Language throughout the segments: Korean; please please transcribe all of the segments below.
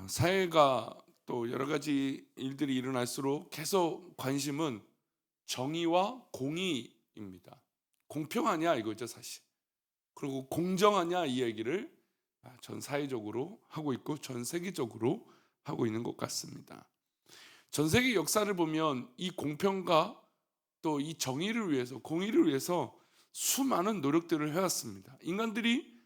사회가 또 여러 가지 일들이 일어날수록 계속 관심은 정의와 공의입니다. 공평하냐 이거죠 사실. 그리고 공정하냐 이 얘기를 전 사회적으로 하고 있고 전 세계적으로 하고 있는 것 같습니다. 전 세계 역사를 보면 이 공평과 또 이 정의를 위해서 공의를 위해서 수많은 노력들을 해왔습니다. 인간들이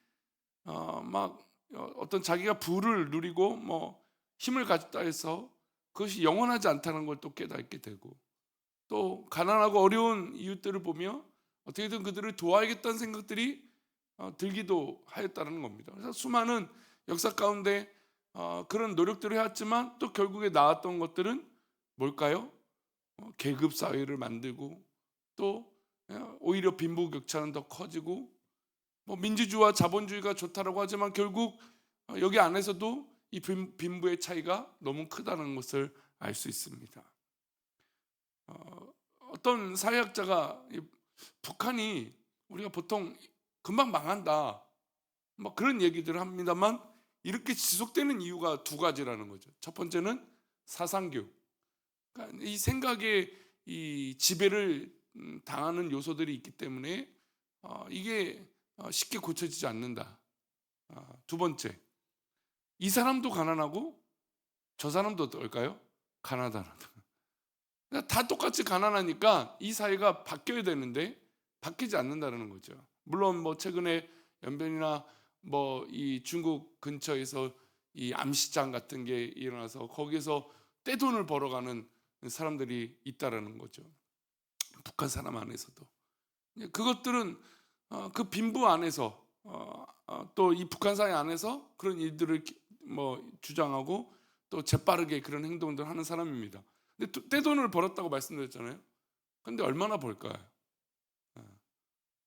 막 어떤 자기가 부를 누리고 뭐 힘을 가졌다 해서 그것이 영원하지 않다는 걸 또 깨닫게 되고, 또 가난하고 어려운 이웃들을 보며 어떻게든 그들을 도와야겠다는 생각들이 들기도 하였다는 겁니다. 그래서 수많은 역사 가운데 그런 노력들을 해왔지만 또 결국에 나왔던 것들은 뭘까요? 계급 사회를 만들고, 또 오히려 빈부격차는 더 커지고, 뭐 민주주의와 자본주의가 좋다라고 하지만 결국 여기 안에서도 이 빈부의 차이가 너무 크다는 것을 알 수 있습니다. 어떤 사회학자가 북한이 우리가 보통 금방 망한다 뭐 그런 얘기들을 합니다만, 이렇게 지속되는 이유가 두 가지라는 거죠. 첫 번째는 사상교육, 그러니까 이 생각에 이 지배를 당하는 요소들이 있기 때문에 이게 쉽게 고쳐지지 않는다. 두 번째, 이 사람도 가난하고 저 사람도 어떨까요? 가난하다. 그러니까 다 똑같이 가난하니까 이 사회가 바뀌어야 되는데 바뀌지 않는다는 거죠. 물론 뭐 최근에 연변이나 뭐 이 중국 근처에서 이 암시장 같은 게 일어나서 거기서 떼돈을 벌어가는 사람들이 있다라는 거죠. 북한 사람 안에서도. 그것들은 그 빈부 안에서 또 이 북한 사회 안에서 그런 일들을 뭐 주장하고 또 재빠르게 그런 행동들을 하는 사람입니다. 근데 또 떼돈을 벌었다고 말씀드렸잖아요. 근데 얼마나 벌까요?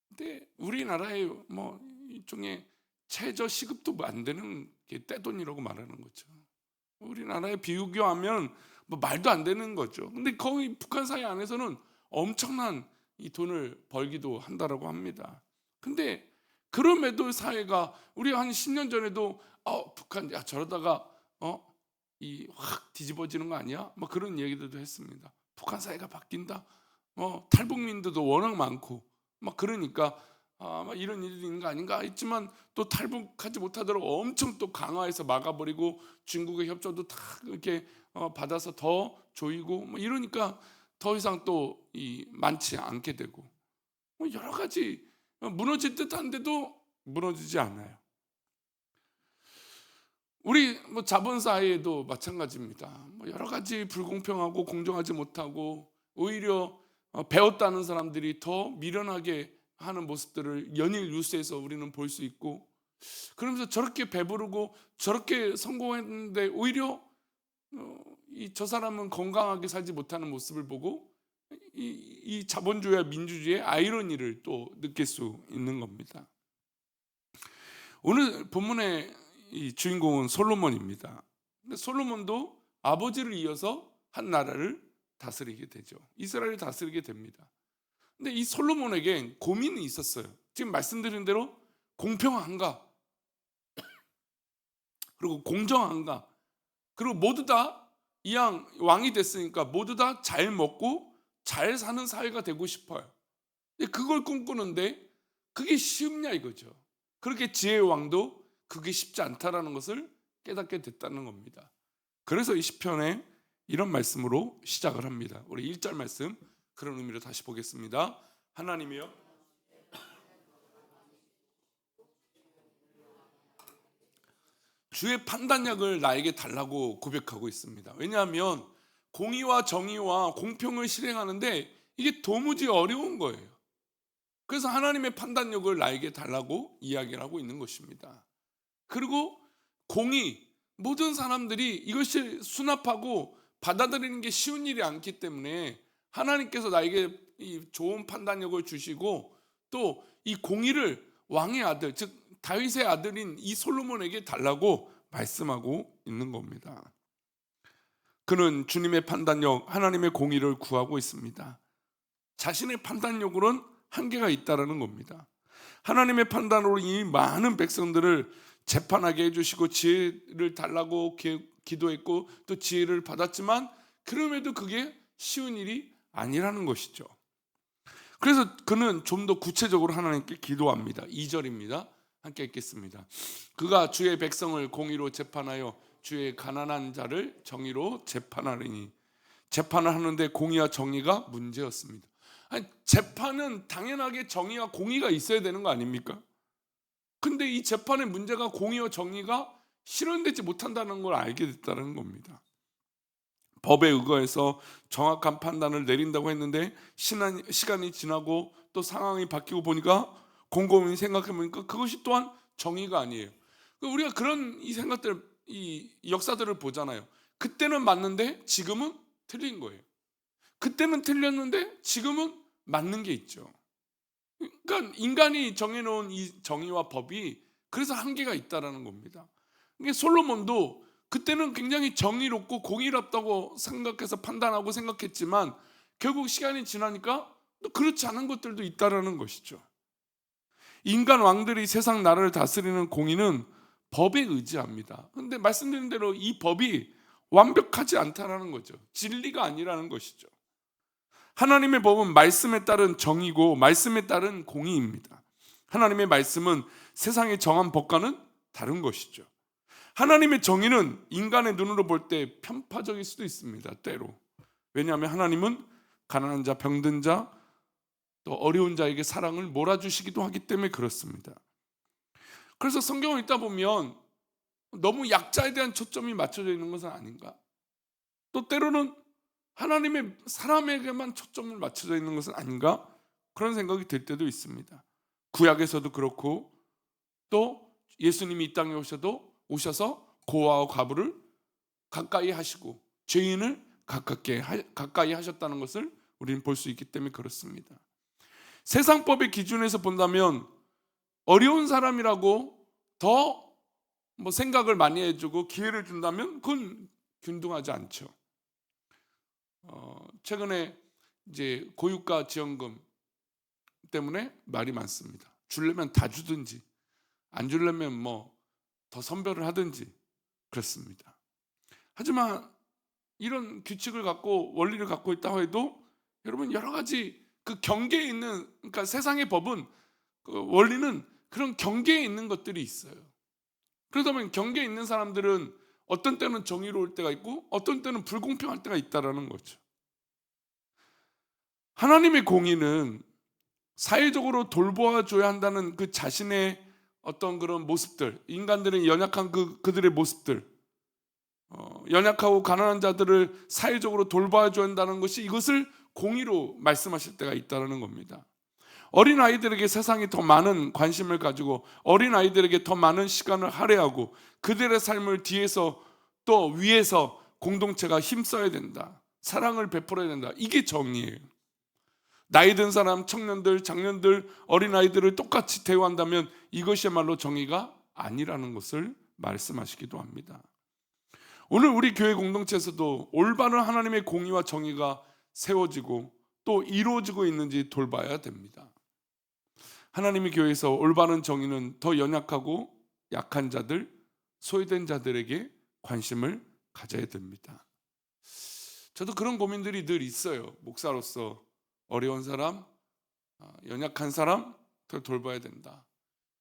근데 우리나라의 뭐 일종의 최저 시급도 안 되는 게 떼돈이라고 말하는 거죠. 우리나라에 비교하면 뭐 말도 안 되는 거죠. 근데 거기 북한 사회 안에서는 엄청난 이 돈을 벌기도 한다라고 합니다. 근데 그럼에도 사회가, 우리 한 10년 전에도 북한 야 저러다가 이 확 뒤집어지는 거 아니야? 뭐 그런 얘기들도 했습니다. 북한 사회가 바뀐다. 탈북민들도 워낙 많고 막 그러니까 막 이런 일이 있는 거 아닌가 했지만, 또 탈북하지 못하도록 엄청 또 강화해서 막아버리고 중국의 협조도 다 이렇게 받아서 더 조이고 뭐 이러니까 더 이상 또 이 많지 않게 되고, 뭐 여러 가지 무너질 듯한데도 무너지지 않아요. 우리 뭐 자본 사회에도 마찬가지입니다. 뭐 여러 가지 불공평하고 공정하지 못하고 오히려 배웠다는 사람들이 더 미련하게 하는 모습들을 연일 뉴스에서 우리는 볼 수 있고, 그러면서 저렇게 배부르고 저렇게 성공했는데 오히려 저 사람은 건강하게 살지 못하는 모습을 보고 이 자본주의와 민주주의의 아이러니를 또 느낄 수 있는 겁니다. 오늘 본문의 이 주인공은 솔로몬입니다. 근데 솔로몬도 아버지를 이어서 한 나라를 다스리게 되죠. 이스라엘을 다스리게 됩니다. 근데 이 솔로몬에게 고민이 있었어요. 지금 말씀드린 대로 공평한가? 그리고 공정한가? 그리고 모두 다 이왕 왕이 됐으니까 모두 다 잘 먹고 잘 사는 사회가 되고 싶어요. 근데 그걸 꿈꾸는데 그게 쉽냐 이거죠. 그렇게 지혜의 왕도 그게 쉽지 않다라는 것을 깨닫게 됐다는 겁니다. 그래서 이 시편에 이런 말씀으로 시작을 합니다. 우리 1절 말씀 그런 의미로 다시 보겠습니다. 하나님이여 주의 판단력을 나에게 달라고 고백하고 있습니다. 왜냐하면 공의와 정의와 공평을 실행하는데 이게 도무지 어려운 거예요. 그래서 하나님의 판단력을 나에게 달라고 이야기를 하고 있는 것입니다. 그리고 공의, 모든 사람들이 이것을 수납하고 받아들이는 게 쉬운 일이 않기 때문에 하나님께서 나에게 이 좋은 판단력을 주시고 또 이 공의를 왕의 아들, 즉 다윗의 아들인 이 솔로몬에게 달라고 말씀하고 있는 겁니다. 그는 주님의 판단력, 하나님의 공의를 구하고 있습니다. 자신의 판단력으로는 한계가 있다라는 겁니다. 하나님의 판단으로 이 많은 백성들을 재판하게 해주시고 지혜를 달라고 기도했고 또 지혜를 받았지만 그럼에도 그게 쉬운 일이 아니라는 것이죠. 그래서 그는 좀 더 구체적으로 하나님께 기도합니다. 2절입니다. 함께 읽겠습니다. 그가 주의 백성을 공의로 재판하여 주의 가난한 자를 정의로 재판하리니. 재판을 하는데 공의와 정의가 문제였습니다. 아니, 재판은 당연하게 정의와 공의가 있어야 되는 거 아닙니까? 근데 이 재판의 문제가 공의와 정의가 실현되지 못한다는 걸 알게 됐다는 겁니다. 법에 의거해서 정확한 판단을 내린다고 했는데 시간이 지나고 또 상황이 바뀌고 보니까 곰곰이 생각해 보니까 그것이 또한 정의가 아니에요. 우리가 그런 이 생각들, 이 역사들을 보잖아요. 그때는 맞는데 지금은 틀린 거예요. 그때는 틀렸는데 지금은 맞는 게 있죠. 그러니까 인간이 정해놓은 이 정의와 법이 그래서 한계가 있다라는 겁니다. 그러니까 솔로몬도 그때는 굉장히 정의롭고 공의롭다고 생각해서 판단하고 생각했지만 결국 시간이 지나니까 또 그렇지 않은 것들도 있다라는 것이죠. 인간 왕들이 세상 나라를 다스리는 공의는 법에 의지합니다. 그런데 말씀드린 대로 이 법이 완벽하지 않다라는 거죠. 진리가 아니라는 것이죠. 하나님의 법은 말씀에 따른 정의고 말씀에 따른 공의입니다. 하나님의 말씀은 세상의 정한 법과는 다른 것이죠. 하나님의 정의는 인간의 눈으로 볼 때 편파적일 수도 있습니다. 때로. 왜냐하면 하나님은 가난한 자, 병든 자, 또 어려운 자에게 사랑을 몰아주시기도 하기 때문에 그렇습니다. 그래서 성경을 읽다 보면 너무 약자에 대한 초점이 맞춰져 있는 것은 아닌가? 또 때로는 하나님의 사람에게만 초점을 맞춰져 있는 것은 아닌가? 그런 생각이 들 때도 있습니다. 구약에서도 그렇고 또 예수님이 이 땅에 오셔서 고아와 과부를 가까이 하시고 죄인을 가까이 하셨다는 것을 우리는 볼 수 있기 때문에 그렇습니다. 세상법의 기준에서 본다면 어려운 사람이라고 더 생각을 많이 해주고 기회를 준다면 그건 균등하지 않죠. 최근에 이제 고유가 지원금 때문에 말이 많습니다. 주려면 다 주든지 안 주려면 더 선별을 하든지 그렇습니다. 하지만 이런 규칙을 갖고 원리를 갖고 있다고 해도 여러분 여러 가지 그 경계에 있는, 그러니까 세상의 법은 그 원리는 그런 경계에 있는 것들이 있어요. 그러다 보면 경계에 있는 사람들은 어떤 때는 정의로울 때가 있고 어떤 때는 불공평할 때가 있다라는 거죠. 하나님의 공의는 사회적으로 돌보아줘야 한다는 그 자신의 어떤 그런 모습들, 인간들은 연약한 그들의 모습들, 연약하고 가난한 자들을 사회적으로 돌봐줘야 한다는 것이 이것을 공의로 말씀하실 때가 있다는 겁니다. 어린아이들에게 세상이 더 많은 관심을 가지고 어린아이들에게 더 많은 시간을 할애하고 그들의 삶을 뒤에서 또 위에서 공동체가 힘써야 된다. 사랑을 베풀어야 된다. 이게 정의예요. 나이 든 사람, 청년들, 장년들, 어린아이들을 똑같이 대우한다면 이것이야말로 정의가 아니라는 것을 말씀하시기도 합니다. 오늘 우리 교회 공동체에서도 올바른 하나님의 공의와 정의가 세워지고 또 이루어지고 있는지 돌봐야 됩니다. 하나님의 교회에서 올바른 정의는 더 연약하고 약한 자들, 소외된 자들에게 관심을 가져야 됩니다. 저도 그런 고민들이 늘 있어요. 목사로서 어려운 사람, 연약한 사람 더 돌봐야 된다.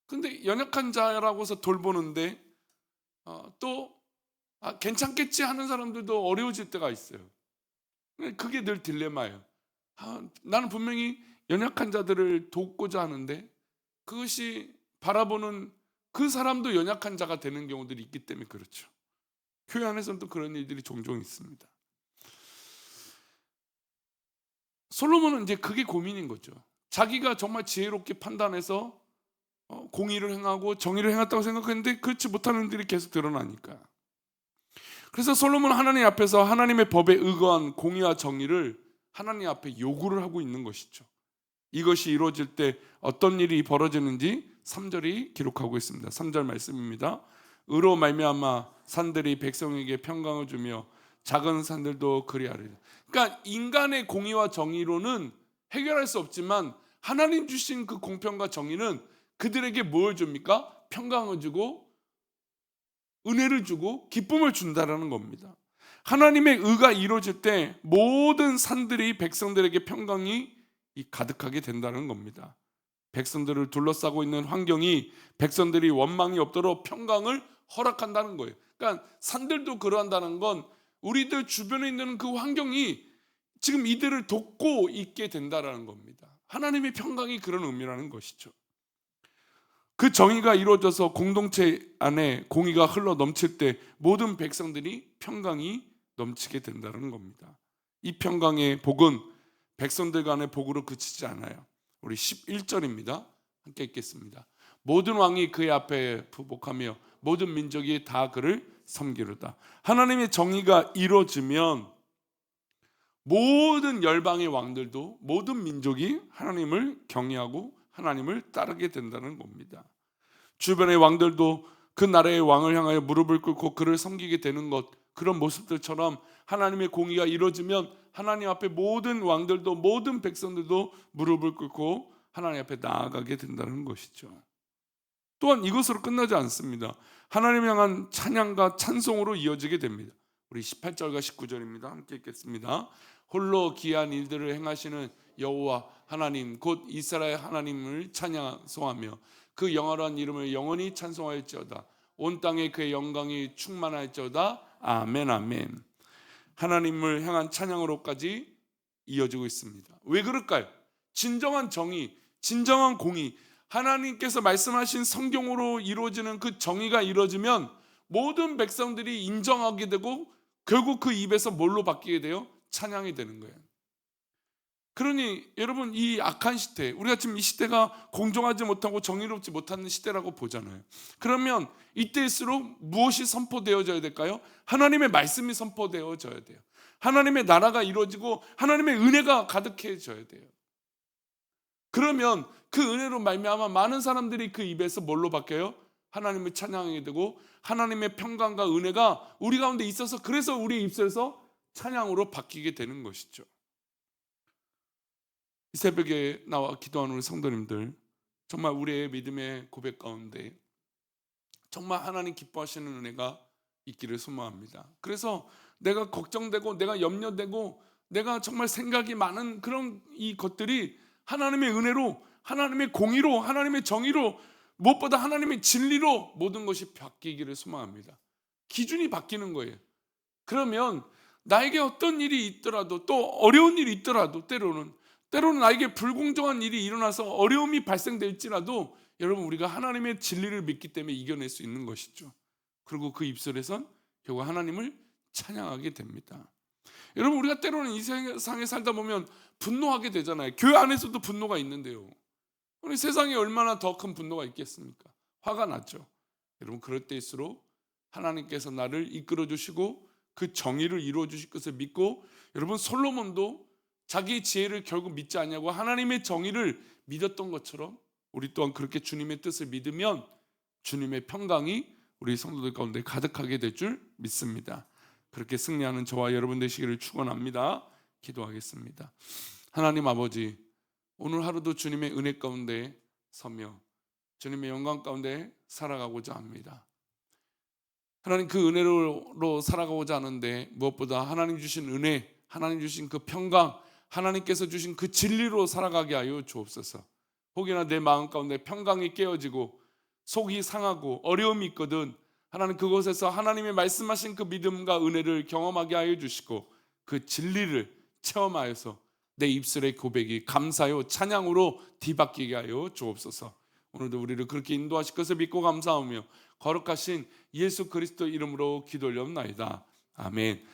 근데 연약한 자라고 해서 돌보는데 또 괜찮겠지 하는 사람들도 어려워질 때가 있어요. 그게 늘 딜레마예요. 나는 분명히 연약한 자들을 돕고자 하는데 그것이 바라보는 그 사람도 연약한 자가 되는 경우들이 있기 때문에 그렇죠. 교회 안에서는 또 그런 일들이 종종 있습니다. 솔로몬은 이제 그게 고민인 거죠. 자기가 정말 지혜롭게 판단해서 공의를 행하고 정의를 행했다고 생각했는데 그렇지 못하는 일이 계속 드러나니까. 그래서 솔로몬은 하나님 앞에서 하나님의 법에 의거한 공의와 정의를 하나님 앞에 요구를 하고 있는 것이죠. 이것이 이루어질 때 어떤 일이 벌어지는지 3절이 기록하고 있습니다. 3절 말씀입니다. 의로 말미암아 산들이 백성에게 평강을 주며 작은 산들도 그리하리라. 그러니까 인간의 공의와 정의로는 해결할 수 없지만 하나님 주신 그 공평과 정의는 그들에게 뭘 줍니까? 평강을 주고 은혜를 주고 기쁨을 준다라는 겁니다. 하나님의 의가 이루어질 때 모든 산들이 백성들에게 평강이 가득하게 된다는 겁니다. 백성들을 둘러싸고 있는 환경이 백성들이 원망이 없도록 평강을 허락한다는 거예요. 그러니까 산들도 그러한다는 건 우리들 주변에 있는 그 환경이 지금 이들을 돕고 있게 된다라는 겁니다. 하나님의 평강이 그런 의미라는 것이죠. 그 정의가 이루어져서 공동체 안에 공의가 흘러 넘칠 때 모든 백성들이 평강이 넘치게 된다는 겁니다. 이 평강의 복은 백성들 간의 복으로 그치지 않아요. 우리 11절입니다. 함께 읽겠습니다. 모든 왕이 그의 앞에 부복하며 모든 민족이 다 그를 섬기로다. 하나님의 정의가 이루어지면 모든 열방의 왕들도 모든 민족이 하나님을 경외하고 하나님을 따르게 된다는 겁니다. 주변의 왕들도 그 나라의 왕을 향하여 무릎을 꿇고 그를 섬기게 되는 것, 그런 모습들처럼 하나님의 공의가 이루어지면 하나님 앞에 모든 왕들도 모든 백성들도 무릎을 꿇고 하나님 앞에 나아가게 된다는 것이죠. 또한 이것으로 끝나지 않습니다. 하나님을 향한 찬양과 찬송으로 이어지게 됩니다. 우리 18절과 19절입니다. 함께 읽겠습니다. 홀로 기이한 일들을 행하시는 여호와 하나님 곧 이스라엘 하나님을 찬양하며 그 영화로운 이름을 영원히 찬송하였지어다. 온 땅에 그의 영광이 충만하였지어다. 아멘 아멘. 하나님을 향한 찬양으로까지 이어지고 있습니다. 왜 그럴까요? 진정한 정의, 진정한 공의, 하나님께서 말씀하신 성경으로 이루어지는 그 정의가 이루어지면 모든 백성들이 인정하게 되고 결국 그 입에서 뭘로 바뀌게 돼요? 찬양이 되는 거예요. 그러니 여러분, 이 악한 시대, 우리가 지금 이 시대가 공정하지 못하고 정의롭지 못한 시대라고 보잖아요. 그러면 이때일수록 무엇이 선포되어져야 될까요? 하나님의 말씀이 선포되어져야 돼요. 하나님의 나라가 이루어지고 하나님의 은혜가 가득해져야 돼요. 그러면 그 은혜로 말미암아 많은 사람들이 그 입에서 뭘로 바뀌어요? 하나님을 찬양하게 되고 하나님의 평강과 은혜가 우리 가운데 있어서 그래서 우리 입술에서 찬양으로 바뀌게 되는 것이죠. 이 새벽에 나와 기도하는 우리 성도님들, 정말 우리의 믿음의 고백 가운데 정말 하나님 기뻐하시는 은혜가 있기를 소망합니다. 그래서 내가 걱정되고 내가 염려되고 내가 정말 생각이 많은 그런 이 것들이 하나님의 은혜로, 하나님의 공의로, 하나님의 정의로, 무엇보다 하나님의 진리로 모든 것이 바뀌기를 소망합니다. 기준이 바뀌는 거예요. 그러면 나에게 어떤 일이 있더라도, 또 어려운 일이 있더라도, 때로는 나에게 불공정한 일이 일어나서 어려움이 발생될지라도 여러분, 우리가 하나님의 진리를 믿기 때문에 이겨낼 수 있는 것이죠. 그리고 그 입술에선 결국 하나님을 찬양하게 됩니다. 여러분, 우리가 때로는 이 세상에 살다 보면 분노하게 되잖아요. 교회 안에서도 분노가 있는데요, 우리 세상에 얼마나 더 큰 분노가 있겠습니까? 화가 나죠. 여러분, 그럴 때일수록 하나님께서 나를 이끌어 주시고 그 정의를 이루어 주실 것을 믿고, 여러분, 솔로몬도 자기 지혜를 결국 믿지 않냐고 하나님의 정의를 믿었던 것처럼 우리 또한 그렇게 주님의 뜻을 믿으면 주님의 평강이 우리 성도들 가운데 가득하게 될 줄 믿습니다. 그렇게 승리하는 저와 여러분 되시기를 축원합니다. 기도하겠습니다. 하나님 아버지, 오늘 하루도 주님의 은혜 가운데 서며 주님의 영광 가운데 살아가고자 합니다. 하나님, 그 은혜로 살아가고자 하는데 무엇보다 하나님 주신 은혜, 하나님 주신 그 평강, 하나님께서 주신 그 진리로 살아가게 하여 주옵소서. 혹여나 내 마음 가운데 평강이 깨어지고 속이 상하고 어려움이 있거든, 하나님 그곳에서 하나님의 말씀하신 그 믿음과 은혜를 경험하게 하여 주시고 그 진리를 체험하여서 내 입술의 고백이 감사요 찬양으로 뒤바뀌게 하여 주옵소서. 오늘도 우리를 그렇게 인도하실 것을 믿고 감사하며 거룩하신 예수 그리스도 이름으로 기도 올려옵나이다. 아멘.